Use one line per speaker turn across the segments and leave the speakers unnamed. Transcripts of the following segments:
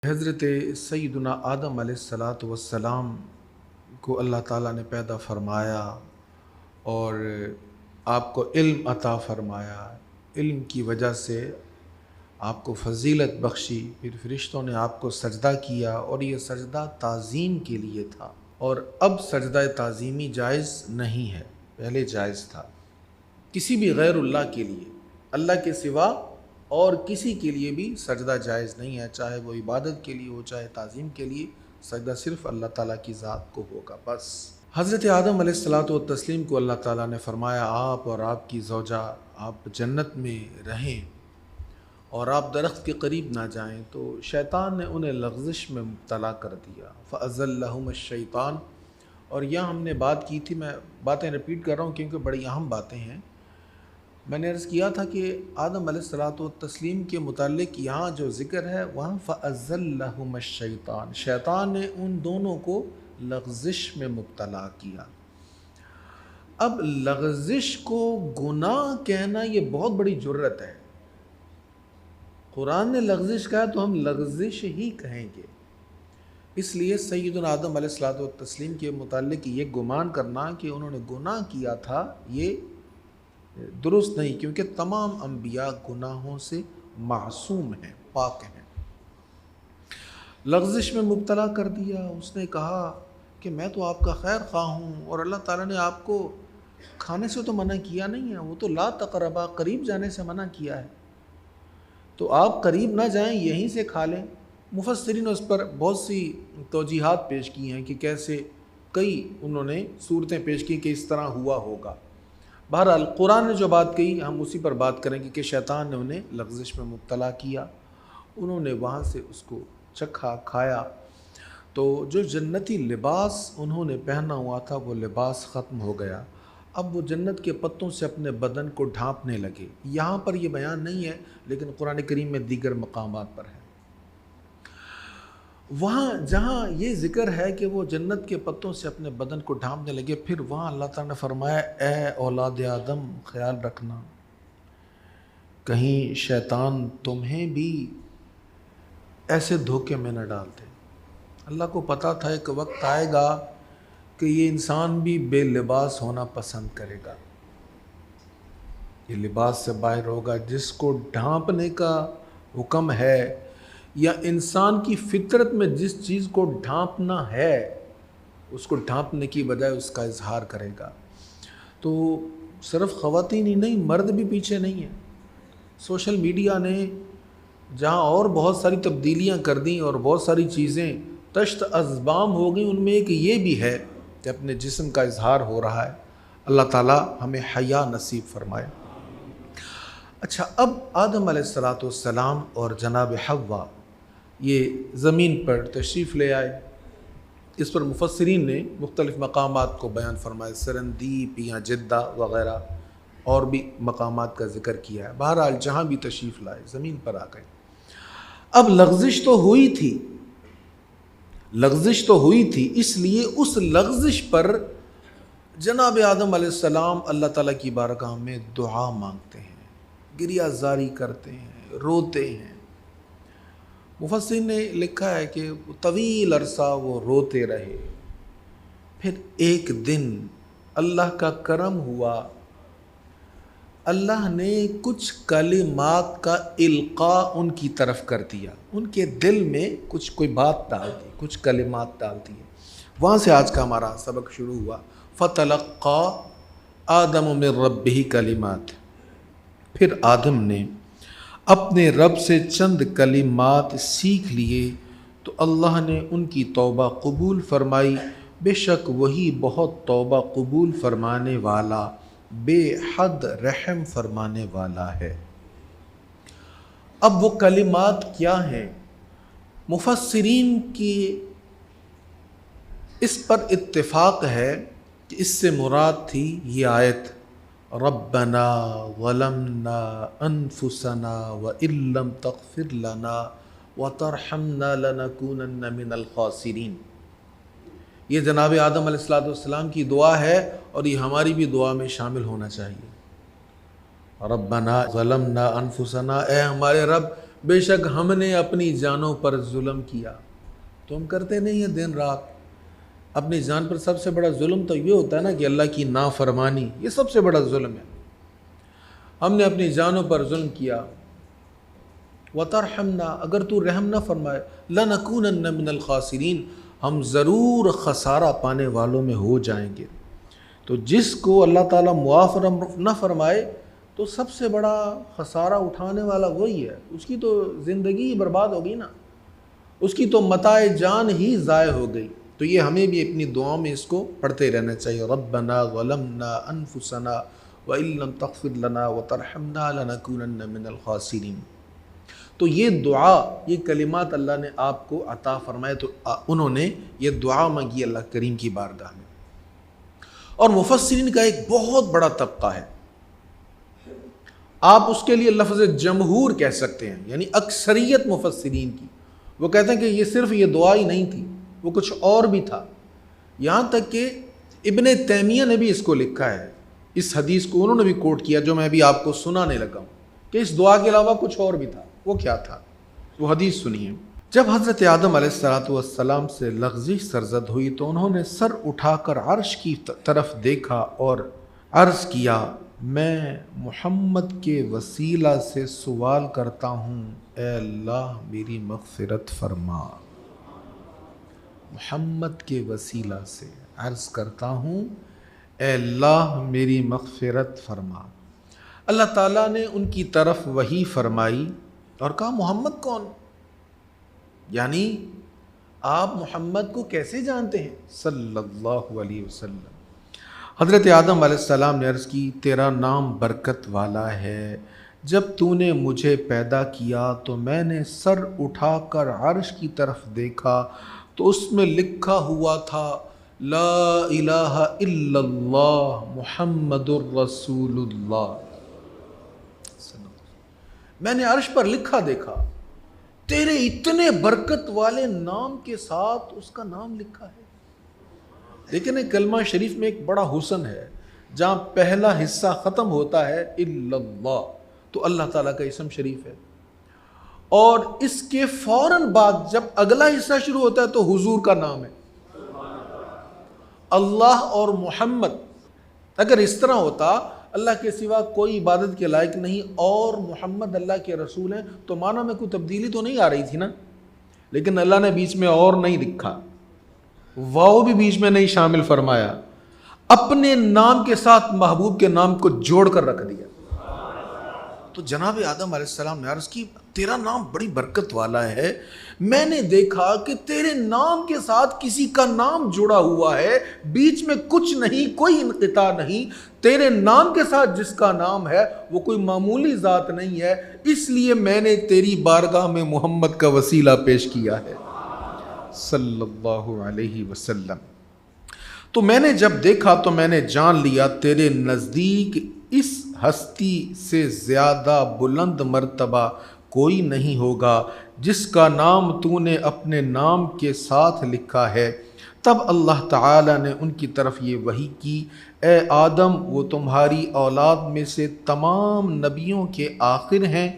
حضرت سیدنا آدم علیہ الصلاۃ والسلام کو اللہ تعالیٰ نے پیدا فرمایا اور آپ کو علم عطا فرمایا۔ علم کی وجہ سے آپ کو فضیلت بخشی، پھر فرشتوں نے آپ کو سجدہ کیا اور یہ سجدہ تعظیم کے لیے تھا، اور اب سجدہ تعظیمی جائز نہیں ہے، پہلے جائز تھا۔ کسی بھی غیر اللہ کے لیے، اللہ کے سوا اور کسی کے لیے بھی سجدہ جائز نہیں ہے، چاہے وہ عبادت کے لیے ہو چاہے تعظیم کے لیے، سجدہ صرف اللہ تعالیٰ کی ذات کو ہوگا بس۔ حضرت آدم علیہ الصلاۃ والتسلیم کو اللہ تعالیٰ نے فرمایا آپ اور آپ کی زوجہ آپ جنت میں رہیں اور آپ درخت کے قریب نہ جائیں، تو شیطان نے انہیں لغزش میں مبتلا کر دیا۔ فَأَزَلَّهُمَ الشَّيْطَانُ، اور یہاں ہم نے بات کی تھی، میں باتیں ریپیٹ کر رہا ہوں کیونکہ بڑی اہم باتیں ہیں۔ میں نے عرض کیا تھا کہ آدم علیہ الصلاۃ والتسلیم کے متعلق یہاں جو ذکر ہے وہاں فَأَزَلَّهُمَ الشَّيْطَانُ، شیطان نے ان دونوں کو لغزش میں مبتلا کیا۔ اب لغزش کو گناہ کہنا یہ بہت بڑی جرت ہے۔ قرآن نے لغزش کہا تو ہم لغزش ہی کہیں گے۔ اس لیے سیدنا آدم علیہ الصلاۃ والتسلیم کے متعلق یہ گمان کرنا کہ انہوں نے گناہ کیا تھا یہ درست نہیں، کیونکہ تمام انبیاء گناہوں سے معصوم ہیں، پاک ہیں۔ لغزش میں مبتلا کر دیا، اس نے کہا کہ میں تو آپ کا خیر خواہ ہوں اور اللہ تعالیٰ نے آپ کو کھانے سے تو منع کیا نہیں ہے، وہ تو لا تقربا، قریب جانے سے منع کیا ہے، تو آپ قریب نہ جائیں، یہیں سے کھا لیں۔ مفسرین نے اس پر بہت سی توجیحات پیش کی ہیں کہ کیسے، کئی انہوں نے صورتیں پیش کی کہ اس طرح ہوا ہوگا۔ بہرحال قرآن نے جو بات کہی ہم اسی پر بات کریں گے کہ شیطان نے انہیں لغزش میں مبتلا کیا، انہوں نے وہاں سے اس کو چکھا، کھایا، تو جو جنتی لباس انہوں نے پہنا ہوا تھا وہ لباس ختم ہو گیا۔ اب وہ جنت کے پتوں سے اپنے بدن کو ڈھانپنے لگے۔ یہاں پر یہ بیان نہیں ہے لیکن قرآن کریم میں دیگر مقامات پر ہے۔ وہاں جہاں یہ ذکر ہے کہ وہ جنت کے پتوں سے اپنے بدن کو ڈھانپنے لگے، پھر وہاں اللہ تعالیٰ نے فرمایا اے اولاد آدم خیال رکھنا، کہیں شیطان تمہیں بھی ایسے دھوکے میں نہ ڈال دے۔ اللہ کو پتہ تھا ایک وقت آئے گا کہ یہ انسان بھی بے لباس ہونا پسند کرے گا، یہ لباس سے باہر ہوگا۔ جس کو ڈھانپنے کا حکم ہے یا انسان کی فطرت میں جس چیز کو ڈھانپنا ہے اس کو ڈھانپنے کی بجائے اس کا اظہار کرے گا۔ تو صرف خواتین ہی نہیں، مرد بھی پیچھے نہیں ہیں۔ سوشل میڈیا نے جہاں اور بہت ساری تبدیلیاں کر دیں اور بہت ساری چیزیں تشت ازبام ہو گئیں، ان میں ایک یہ بھی ہے کہ اپنے جسم کا اظہار ہو رہا ہے۔ اللہ تعالیٰ ہمیں حیا نصیب فرمائے۔ اچھا، اب آدم علیہ الصلاۃ والسلام اور جناب حوا یہ زمین پر تشریف لے آئے۔ اس پر مفسرین نے مختلف مقامات کو بیان فرمائے، سرندیپ یا جدہ وغیرہ اور بھی مقامات کا ذکر کیا ہے۔ بہرحال جہاں بھی تشریف لائے زمین پر آ گئے۔ اب لغزش تو ہوئی تھی، لغزش تو ہوئی تھی، اس لیے اس لغزش پر جناب آدم علیہ السلام اللہ تعالیٰ کی بارگاہ میں دعا مانگتے ہیں، گریہ زاری کرتے ہیں، روتے ہیں۔ مفسرین نے لکھا ہے کہ طویل عرصہ وہ روتے رہے، پھر ایک دن اللہ کا کرم ہوا، اللہ نے کچھ کلمات کا القاء ان کی طرف کر دیا، ان کے دل میں کوئی بات ڈال دی، کچھ کلمات ڈال دیے۔ وہاں سے آج کا ہمارا سبق شروع ہوا۔ فَتَلَقَّى آدَمُ مِن رَبِّهِ کلمات، پھر آدم نے اپنے رب سے چند کلمات سیکھ لیے تو اللہ نے ان کی توبہ قبول فرمائی، بے شک وہی بہت توبہ قبول فرمانے والا، بے حد رحم فرمانے والا ہے۔ اب وہ کلمات کیا ہیں؟ مفسرین کی اس پر اتفاق ہے کہ اس سے مراد تھی یہ آیت ربنا ظلمنا انفسنا وان لم تغفر لنا وترحمنا لنکونن من الخاسرین۔ یہ جناب آدم علیہ السلام کی دعا ہے اور یہ ہماری بھی دعا میں شامل ہونا چاہیے۔ ربنا ظلمنا انفسنا، اے ہمارے رب بے شک ہم نے اپنی جانوں پر ظلم کیا. تو ہم کرتے نہیں ہیں دن رات. اپنی جان پر سب سے بڑا ظلم تو یہ ہوتا ہے نا کہ اللہ کی نافرمانی، یہ سب سے بڑا ظلم ہے. ہم نے اپنی جانوں پر ظلم کیا. وَتَرْحَمْنَا، اگر تو رحم نہ فرمائے، لَنَكُونَنَّ مِنَ الْخَاسِرِينَ، ہم ضرور خسارہ پانے والوں میں ہو جائیں گے. تو جس کو اللہ تعالیٰ معاف نہ فرمائے تو سب سے بڑا خسارہ اٹھانے والا وہی ہے. اس کی تو زندگی ہی برباد ہو گئی نا، اس کی تو متاع جان ہی ضائع ہو گئی. تو یہ ہمیں بھی اپنی دعاؤں میں اس کو پڑھتے رہنا چاہیے. ربنا ظلمنا انفسنا وان لم تغفر لنا وترحمنا لنکونن من الخاسرین. تو یہ دعا، یہ کلمات اللہ نے آپ کو عطا فرمائے، تو انہوں نے یہ دعا مانگی اللہ کریم کی بارگاہ میں. اور مفسرین کا ایک بہت بڑا طبقہ ہے، آپ اس کے لیے لفظ جمہور کہہ سکتے ہیں، یعنی اکثریت مفسرین کی. وہ کہتے ہیں کہ یہ صرف یہ دعا ہی نہیں تھی، وہ کچھ اور بھی تھا. یہاں تک کہ ابن تیمیہ نے بھی اس کو لکھا ہے. اس حدیث کو انہوں نے بھی کوٹ کیا جو میں ابھی آپ کو سنانے لگا ہوں، کہ اس دعا کے علاوہ کچھ اور بھی تھا. وہ کیا تھا؟ وہ حدیث سنیے. جب حضرت آدم علیہ السلام سے لغزش سرزد ہوئی تو انہوں نے سر اٹھا کر عرش کی طرف دیکھا اور عرض کیا، میں محمد کے وسیلہ سے سوال کرتا ہوں، اے اللہ میری مغفرت فرما. محمد کے وسیلہ سے عرض کرتا ہوں، اے اللہ میری مغفرت فرما. اللہ تعالیٰ نے ان کی طرف وحی فرمائی اور کہا محمد کون؟ یعنی آپ محمد کو کیسے جانتے ہیں صلی اللہ علیہ وسلم. حضرت آدم علیہ السلام نے عرض کی، تیرا نام برکت والا ہے. جب تو نے مجھے پیدا کیا تو میں نے سر اٹھا کر عرش کی طرف دیکھا تو اس میں لکھا ہوا تھا، لا الہ الا اللہ محمد الرسول اللہ. میں نے عرش پر لکھا دیکھا، تیرے اتنے برکت والے نام کے ساتھ اس کا نام لکھا ہے. لیکن ایک کلمہ شریف میں ایک بڑا حسن ہے، جہاں پہلا حصہ ختم ہوتا ہے الا اللہ، تو اللہ تعالیٰ کا اسم شریف ہے، اور اس کے فوراً بعد جب اگلا حصہ شروع ہوتا ہے تو حضور کا نام ہے. اللہ اور محمد، اگر اس طرح ہوتا اللہ کے سوا کوئی عبادت کے لائق نہیں اور محمد اللہ کے رسول ہیں، تو معنی میں کوئی تبدیلی تو نہیں آ رہی تھی نا. لیکن اللہ نے بیچ میں اور نہیں لکھا، واو بھی بیچ میں نہیں شامل فرمایا، اپنے نام کے ساتھ محبوب کے نام کو جوڑ کر رکھ دیا. تو جناب آدم علیہ السلام نے عرض کی، تیرا نام بڑی برکت والا ہے، میں نے دیکھا کہ تیرے نام کے ساتھ کسی کا نام جڑا ہوا ہے، بیچ میں کچھ نہیں، کوئی انقطاع نہیں. تیرے نام کے ساتھ جس کا نام ہے وہ کوئی معمولی ذات نہیں ہے، اس لیے میں نے تیری بارگاہ میں محمد کا وسیلہ پیش کیا ہے صلی اللہ علیہ وسلم. تو میں نے جب دیکھا تو میں نے جان لیا تیرے نزدیک اس ہستی سے زیادہ بلند مرتبہ کوئی نہیں ہوگا جس کا نام تو نے اپنے نام کے ساتھ لکھا ہے. تب اللہ تعالی نے ان کی طرف یہ وحی کی، اے آدم وہ تمہاری اولاد میں سے تمام نبیوں کے آخر ہیں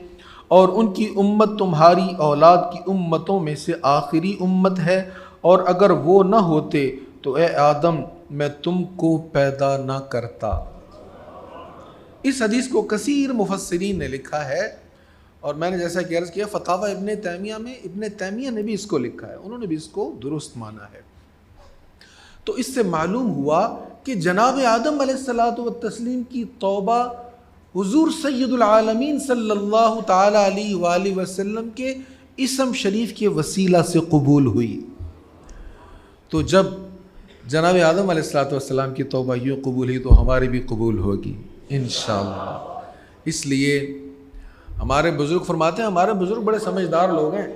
اور ان کی امت تمہاری اولاد کی امتوں میں سے آخری امت ہے، اور اگر وہ نہ ہوتے تو اے آدم میں تم کو پیدا نہ کرتا. اس حدیث کو کثیر مفسرین نے لکھا ہے، اور میں نے جیسا کہ عرض کیا فتاوی ابن تیمیہ میں ابن تیمیہ نے بھی اس کو لکھا ہے، انہوں نے بھی اس کو درست مانا ہے. تو اس سے معلوم ہوا کہ جناب آدم علیہ الصلاۃ والتسلیم کی توبہ حضور سید العالمین صلی اللہ تعالی علیہ وآلہ وسلم کے اسم شریف کے وسیلہ سے قبول ہوئی. تو جب جناب آدم علیہ الصلاۃ والسلام کی توبہ یوں قبول ہوئی تو ہماری بھی قبول ہوگی انشاءاللہ. اس لیے ہمارے بزرگ فرماتے ہیں، ہمارے بزرگ بڑے سمجھدار لوگ ہیں،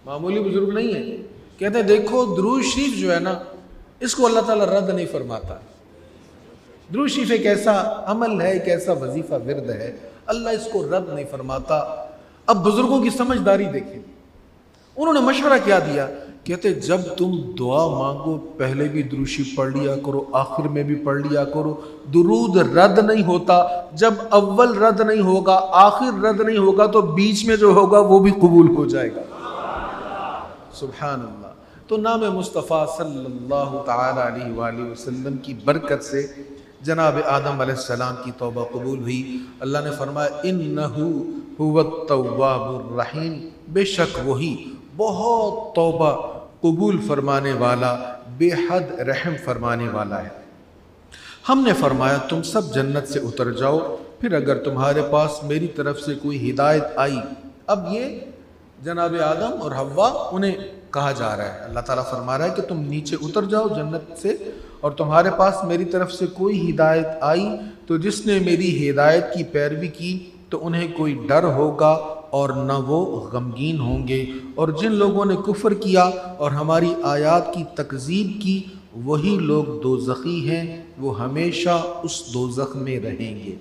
معمولی بزرگ نہیں ہیں. کہتے ہیں دیکھو درود شریف جو ہے نا، اس کو اللہ تعالیٰ رد نہیں فرماتا. درود شریف ایک ایسا عمل ہے، ایک ایسا وظیفہ ورد ہے، اللہ اس کو رد نہیں فرماتا. اب بزرگوں کی سمجھداری دیکھیں، انہوں نے مشورہ کیا دیا کہتے جب تم دعا مانگو پہلے بھی دروشی پڑھ لیا کرو، آخر میں بھی پڑھ لیا کرو۔ درود رد نہیں ہوتا، جب اول رد نہیں ہوگا آخر رد نہیں ہوگا تو بیچ میں جو ہوگا وہ بھی قبول ہو جائے گا۔ سبحان اللہ۔ تو نام مصطفیٰ صلی اللہ تعالی علیہ وآلہ وسلم کی برکت سے جناب آدم علیہ السلام کی توبہ قبول ہوئی۔ اللہ نے فرمایا انہو هو التواب الرحیم، بے شک وہی بہت توبہ قبول فرمانے والا، بے حد رحم فرمانے والا ہے۔ ہم نے فرمایا تم سب جنت سے اتر جاؤ، پھر اگر تمہارے پاس میری طرف سے کوئی ہدایت آئی۔ اب یہ جناب آدم اور حوا انہیں کہا جا رہا ہے، اللہ تعالیٰ فرما رہا ہے کہ تم نیچے اتر جاؤ جنت سے، اور تمہارے پاس میری طرف سے کوئی ہدایت آئی تو جس نے میری ہدایت کی پیروی کی تو انہیں کوئی ڈر ہوگا اور نہ وہ غمگین ہوں گے، اور جن لوگوں نے کفر کیا اور ہماری آیات کی تکذیب کی وہی لوگ دوزخی ہیں، وہ ہمیشہ اس دوزخ میں رہیں گے۔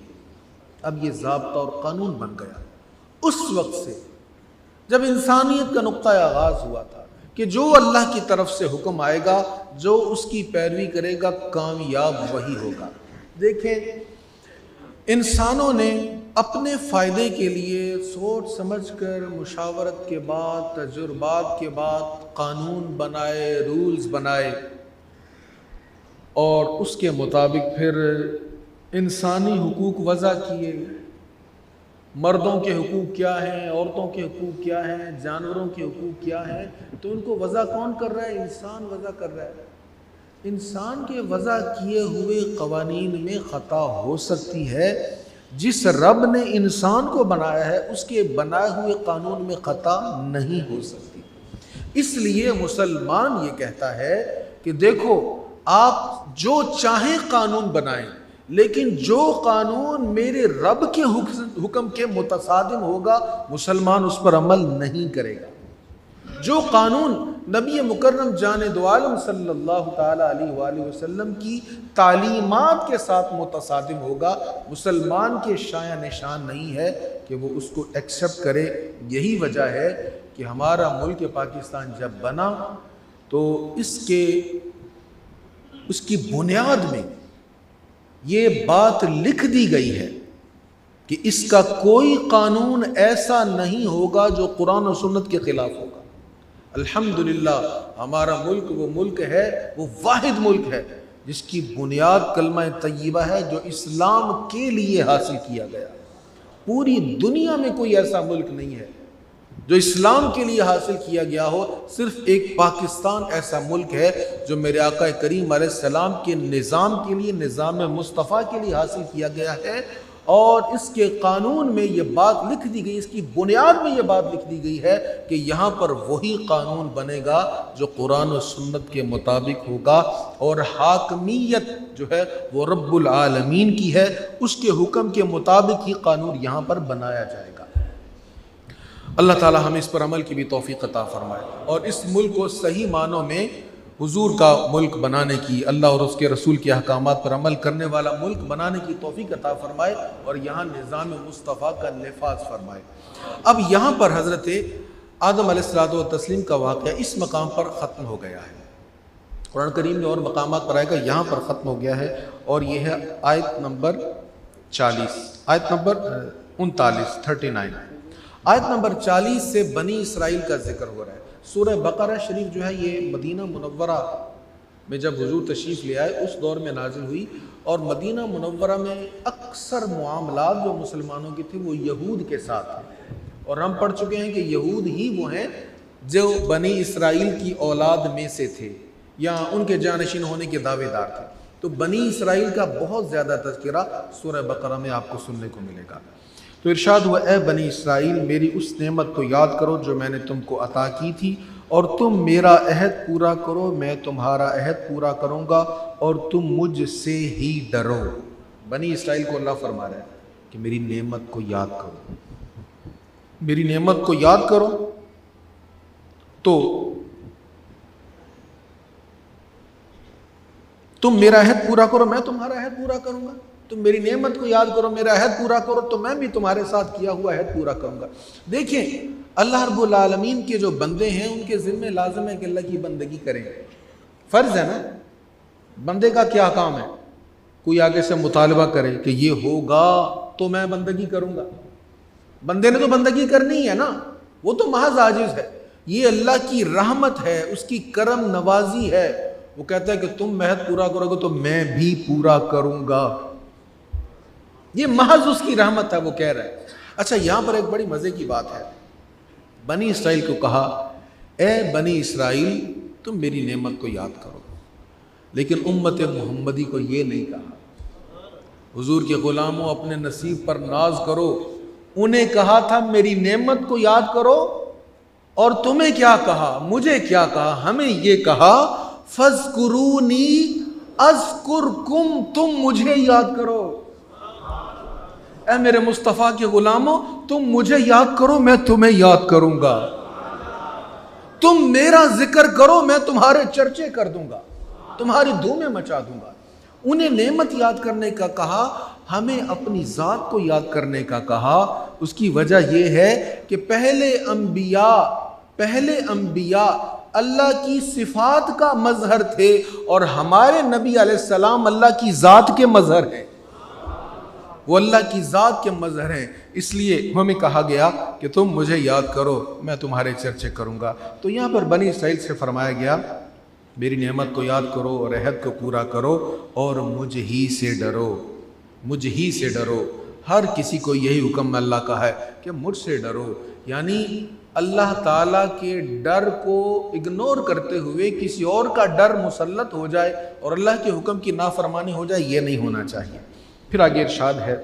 اب یہ ضابطہ اور قانون بن گیا اس وقت سے جب انسانیت کا نقطہ آغاز ہوا تھا کہ جو اللہ کی طرف سے حکم آئے گا، جو اس کی پیروی کرے گا کامیاب وہی ہوگا۔ دیکھیں انسانوں نے اپنے فائدے کے لیے سوچ سمجھ کر مشاورت کے بعد تجربات کے بعد قانون بنائے، رولز بنائے، اور اس کے مطابق پھر انسانی حقوق وضع کیے۔ مردوں کے حقوق کیا ہیں، عورتوں کے حقوق کیا ہیں، جانوروں کے حقوق کیا ہیں، تو ان کو وضع کون کر رہا ہے؟ انسان وضع کر رہا ہے۔ انسان کے وضع کیے ہوئے قوانین میں خطا ہو سکتی ہے، جس رب نے انسان کو بنایا ہے اس کے بنائے ہوئے قانون میں خطا نہیں ہو سکتی۔ اس لیے مسلمان یہ کہتا ہے کہ دیکھو آپ جو چاہیں قانون بنائیں، لیکن جو قانون میرے رب کے حکم کے متصادم ہوگا مسلمان اس پر عمل نہیں کرے گا۔ جو قانون نبی مکرم جان دو عالم صلی اللہ تعالی علیہ وآلہ وسلم کی تعلیمات کے ساتھ متصادم ہوگا مسلمان کے شایع نشان نہیں ہے کہ وہ اس کو ایکسپٹ کرے۔ یہی وجہ ہے کہ ہمارا ملک پاکستان جب بنا تو اس کی بنیاد میں یہ بات لکھ دی گئی ہے کہ اس کا کوئی قانون ایسا نہیں ہوگا جو قرآن و سنت کے خلاف ہوگا۔ الحمدللہ ہمارا ملک وہ ملک ہے، وہ واحد ملک ہے جس کی بنیاد کلمہ طیبہ ہے جو اسلام کے لیے حاصل کیا گیا۔ پوری دنیا میں کوئی ایسا ملک نہیں ہے جو اسلام کے لیے حاصل کیا گیا ہو، صرف ایک پاکستان ایسا ملک ہے جو میرے آقا کریم علیہ السلام کے نظام کے لیے، نظام مصطفیٰ کے لیے حاصل کیا گیا ہے، اور اس کے قانون میں یہ بات لکھ دی گئی، اس کی بنیاد میں یہ بات لکھ دی گئی ہے کہ یہاں پر وہی قانون بنے گا جو قرآن و سنت کے مطابق ہوگا، اور حاکمیت جو ہے وہ رب العالمین کی ہے، اس کے حکم کے مطابق ہی قانون یہاں پر بنایا جائے گا۔ اللہ تعالی ہمیں اس پر عمل کی بھی توفیق عطا فرمائے، اور اس ملک کو صحیح معنوں میں حضور کا ملک بنانے کی، اللہ اور اس کے رسول کے احکامات پر عمل کرنے والا ملک بنانے کی توفیق عطا فرمائے، اور یہاں نظام مصطفیٰ کا نفاذ فرمائے۔ اب یہاں پر حضرت آدم علیہ الصلوۃ والتسلیم کا واقعہ اس مقام پر ختم ہو گیا ہے۔ قرآن کریم میں اور مقامات پر آئے گا، یہاں پر ختم ہو گیا ہے، اور یہ ہے آیت نمبر 40، آیت نمبر 39 آیت نمبر 40 سے بنی اسرائیل کا ذکر ہو رہا ہے۔ سورہ بقرہ شریف جو ہے یہ مدینہ منورہ میں جب حضور تشریف لے آئے اس دور میں نازل ہوئی، اور مدینہ منورہ میں اکثر معاملات جو مسلمانوں کی تھے وہ یہود کے ساتھ ہیں، اور ہم پڑھ چکے ہیں کہ یہود ہی وہ ہیں جو بنی اسرائیل کی اولاد میں سے تھے یا ان کے جانشین ہونے کے دعوے دار تھے۔ تو بنی اسرائیل کا بہت زیادہ تذکرہ سورہ بقرہ میں آپ کو سننے کو ملے گا۔ تو ارشاد ہوا اے بنی اسرائیل میری اس نعمت کو یاد کرو جو میں نے تم کو عطا کی تھی، اور تم میرا عہد پورا کرو، میں تمہارا عہد پورا کروں گا، اور تم مجھ سے ہی ڈرو۔ بنی اسرائیل کو اللہ فرما رہا ہے کہ میری نعمت کو یاد کرو، میری نعمت کو یاد کرو، تو تم میرا عہد پورا کرو، میں تمہارا عہد پورا کروں گا۔ تم میری نعمت کو یاد کرو، میرا عہد پورا کرو، تو میں بھی تمہارے ساتھ کیا ہوا عہد پورا کروں گا۔ دیکھیں اللہ رب العالمین کے جو بندے ہیں ان کے ذمہ لازم ہے کہ اللہ کی بندگی کریں، فرض ہے نا۔ بندے کا کیا کام ہے؟ کوئی آگے سے مطالبہ کرے کہ یہ ہوگا تو میں بندگی کروں گا، بندے نے تو بندگی کرنی ہے نا، وہ تو محض عاجز ہے۔ یہ اللہ کی رحمت ہے، اس کی کرم نوازی ہے، وہ کہتا ہے کہ تم عہد پورا کرو گے تو میں بھی پورا کروں گا، یہ محض اس کی رحمت ہے، وہ کہہ رہا ہے۔ اچھا یہاں پر ایک بڑی مزے کی بات ہے، بنی اسرائیل کو کہا اے بنی اسرائیل تم میری نعمت کو یاد کرو، لیکن امت محمدی کو یہ نہیں کہا، حضور کے غلاموں اپنے نصیب پر ناز کرو، انہیں کہا تھا میری نعمت کو یاد کرو، اور تمہیں کیا کہا، مجھے کیا کہا، ہمیں یہ کہا فَاذْكُرُونِي أَذْكُرْكُمْ، تم مجھے یاد کرو۔ اے میرے مصطفیٰ کے غلاموں تم مجھے یاد کرو، میں تمہیں یاد کروں گا، تم میرا ذکر کرو، میں تمہارے چرچے کر دوں گا، تمہاری دھومیں مچا دوں گا۔ انہیں نعمت یاد کرنے کا کہا، ہمیں اپنی ذات کو یاد کرنے کا کہا۔ اس کی وجہ یہ ہے کہ پہلے انبیاء اللہ کی صفات کا مظہر تھے، اور ہمارے نبی علیہ السلام اللہ کی ذات کے مظہر ہیں، وہ اللہ کی ذات کے مظہر ہیں، اس لیے ہمیں کہا گیا کہ تم مجھے یاد کرو، میں تمہارے چرچے کروں گا۔ تو یہاں پر بنی اسرائیل سے فرمایا گیا میری نعمت کو یاد کرو اور عہد کو پورا کرو، اور مجھ ہی سے ڈرو، مجھ ہی سے ڈرو۔ ہر کسی کو یہی حکم اللہ کا ہے کہ مجھ سے ڈرو، یعنی اللہ تعالیٰ کے ڈر کو اگنور کرتے ہوئے کسی اور کا ڈر مسلط ہو جائے اور اللہ کے حکم کی نافرمانی ہو جائے، یہ نہیں ہونا چاہیے۔ پھر آگے ارشاد ہے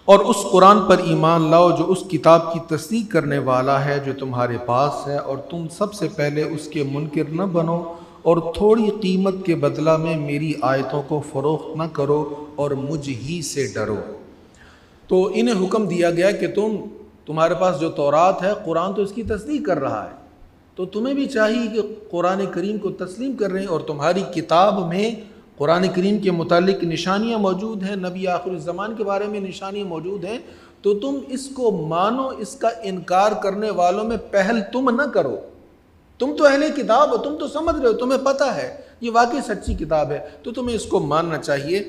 اور اس قرآن پر ایمان لاؤ جو اس کتاب کی تصدیق کرنے والا ہے جو تمہارے پاس ہے، اور تم سب سے پہلے اس کے منکر نہ بنو، اور تھوڑی قیمت کے بدلہ میں میری آیتوں کو فروخت نہ کرو، اور مجھ ہی سے ڈرو۔ تو انہیں حکم دیا گیا کہ تمہارے پاس جو تورات ہے، قرآن تو اس کی تصدیق کر رہا ہے، تو تمہیں بھی چاہیے کہ قرآن کریم کو تسلیم کر رہے ہیں، اور تمہاری کتاب میں قرآن کریم کے متعلق نشانیاں موجود ہیں، نبی آخر الزمان کے بارے میں نشانیاں موجود ہیں، تو تم اس کو مانو، اس کا انکار کرنے والوں میں پہل تم نہ کرو۔ تم تو اہل کتاب ہو، تم تو سمجھ رہے ہو، تمہیں پتہ ہے یہ واقعی سچی کتاب ہے، تو تمہیں اس کو ماننا چاہیے،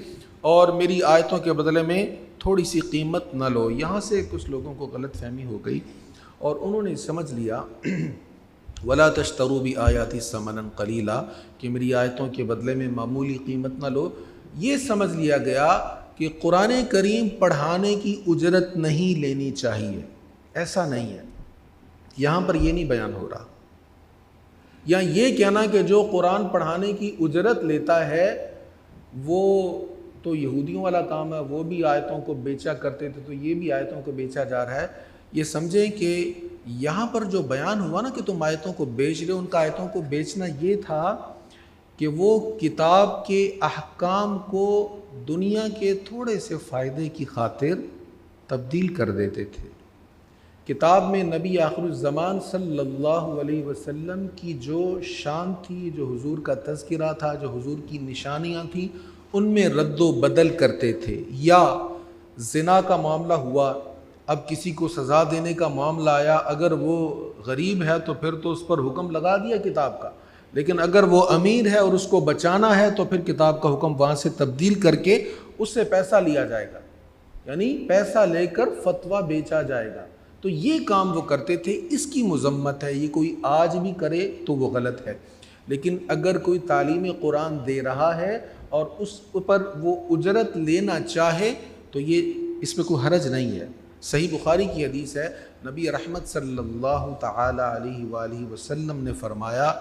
اور میری آیتوں کے بدلے میں تھوڑی سی قیمت نہ لو۔ یہاں سے کچھ لوگوں کو غلط فہمی ہو گئی اور انہوں نے سمجھ لیا وَلَا تَشْتَرُوا بِآيَاتِي ثَمَنًا قَلِيلًا کہ میری آیتوں کے بدلے میں معمولی قیمت نہ لو۔ یہ سمجھ لیا گیا کہ قرآن کریم پڑھانے کی اجرت نہیں لینی چاہیے، ایسا نہیں ہے، یہاں پر یہ نہیں بیان ہو رہا۔ یا یہ کہنا کہ جو قرآن پڑھانے کی اجرت لیتا ہے وہ تو یہودیوں والا کام ہے، وہ بھی آیتوں کو بیچا کرتے تھے تو یہ بھی آیتوں کو بیچا جا رہا ہے۔ یہ سمجھیں کہ یہاں پر جو بیان ہوا نا کہ تم آیتوں کو بیچ رہے ہو، ان کا آیتوں کو بیچنا یہ تھا کہ وہ کتاب کے احکام کو دنیا کے تھوڑے سے فائدے کی خاطر تبدیل کر دیتے تھے۔ کتاب میں نبی آخر الزمان صلی اللہ علیہ وسلم کی جو شان تھی، جو حضور کا تذکرہ تھا، جو حضور کی نشانیاں تھیں، ان میں رد و بدل کرتے تھے۔ یا زنا کا معاملہ ہوا، اب کسی کو سزا دینے کا معاملہ آیا، اگر وہ غریب ہے تو پھر تو اس پر حکم لگا دیا کتاب کا، لیکن اگر وہ امیر ہے اور اس کو بچانا ہے تو پھر کتاب کا حکم وہاں سے تبدیل کر کے اس سے پیسہ لیا جائے گا، یعنی پیسہ لے کر فتویٰ بیچا جائے گا۔ تو یہ کام وہ کرتے تھے، اس کی مذمت ہے۔ یہ کوئی آج بھی کرے تو وہ غلط ہے، لیکن اگر کوئی تعلیم قرآن دے رہا ہے اور اس پر وہ اجرت لینا چاہے تو یہ اس میں کوئی حرج نہیں ہے۔ صحیح بخاری کی حدیث ہے، نبی رحمت صلی اللہ تعالی علیہ وآلہ وسلم نے فرمایا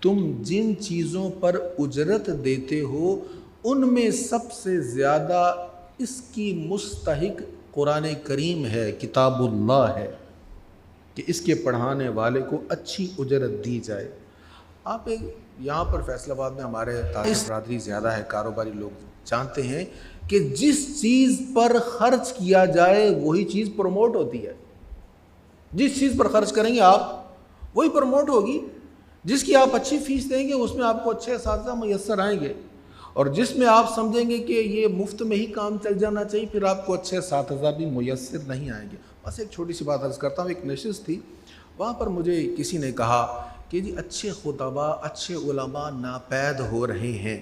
تم جن چیزوں پر اجرت دیتے ہو ان میں سب سے زیادہ اس کی مستحق قرآن کریم ہے، کتاب اللہ ہے، کہ اس کے پڑھانے والے کو اچھی اجرت دی جائے۔ آپ یہاں پر فیصل آباد میں ہمارے تاجر برادری زیادہ ہے، کاروباری لوگ جانتے ہیں کہ جس چیز پر خرچ کیا جائے وہی چیز پروموٹ ہوتی ہے۔ جس چیز پر خرچ کریں گے آپ وہی پروموٹ ہوگی، جس کی آپ اچھی فیس دیں گے اس میں آپ کو اچھے اساتذہ میسر آئیں گے، اور جس میں آپ سمجھیں گے کہ یہ مفت میں ہی کام چل جانا چاہیے، پھر آپ کو اچھے 7,000 بھی میسر نہیں آئیں گے۔ بس ایک چھوٹی سی بات عرض کرتا ہوں، ایک نشست تھی، وہاں پر مجھے کسی نے کہا کہ جی اچھے خطباء، اچھے علماء ناپید ہو رہے ہیں۔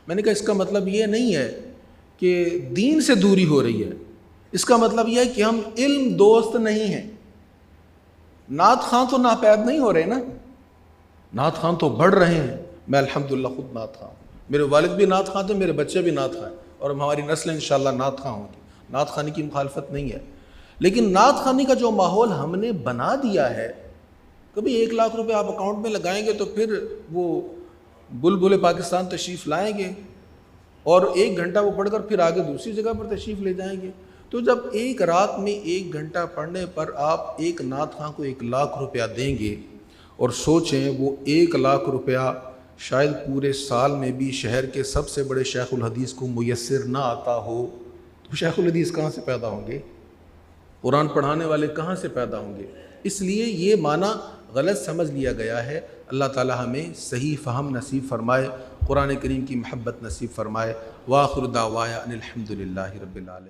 میں نے کہا اس کا مطلب یہ نہیں ہے کہ دین سے دوری ہو رہی ہے، اس کا مطلب یہ ہے کہ ہم علم دوست نہیں ہیں۔ نعت خواں تو ناپید نہیں ہو رہے نا، نعت خواں تو بڑھ رہے ہیں۔ میں الحمدللہ خود نعت خواں ہوں، میرے والد بھی نعت خواں تھے، میرے بچے بھی نعت خواں ہیں، اور ہماری نسل انشاءاللہ نعت خواں ہوگی۔ نعت خوانی کی مخالفت نہیں ہے، لیکن نعت خوانی کا جو ماحول ہم نے بنا دیا ہے، کبھی 1,00,000 روپے آپ اکاؤنٹ میں لگائیں گے تو پھر وہ بلبل پاکستان تشریف لائیں گے، اور 1 گھنٹہ وہ پڑھ کر پھر آگے دوسری جگہ پر تشریف لے جائیں گے۔ تو جب ایک رات میں 1 گھنٹہ پڑھنے پر آپ ایک نعت خواں کو 1,00,000 روپیہ دیں گے، اور سوچیں وہ 1,00,000 روپیہ شاید پورے سال میں بھی شہر کے سب سے بڑے شیخ الحدیث کو میسر نہ آتا ہو، تو شیخ الحدیث کہاں سے پیدا ہوں گے؟ قرآن پڑھانے والے کہاں سے پیدا ہوں گے؟ اس لیے یہ معنی غلط سمجھ لیا گیا ہے۔ اللہ تعالی ہمیں صحیح فہم نصیب فرمائے، قرآن کریم کی محبت نصیب فرمائے۔ وآخر دعوایا ان الحمد للہ رب العالمین۔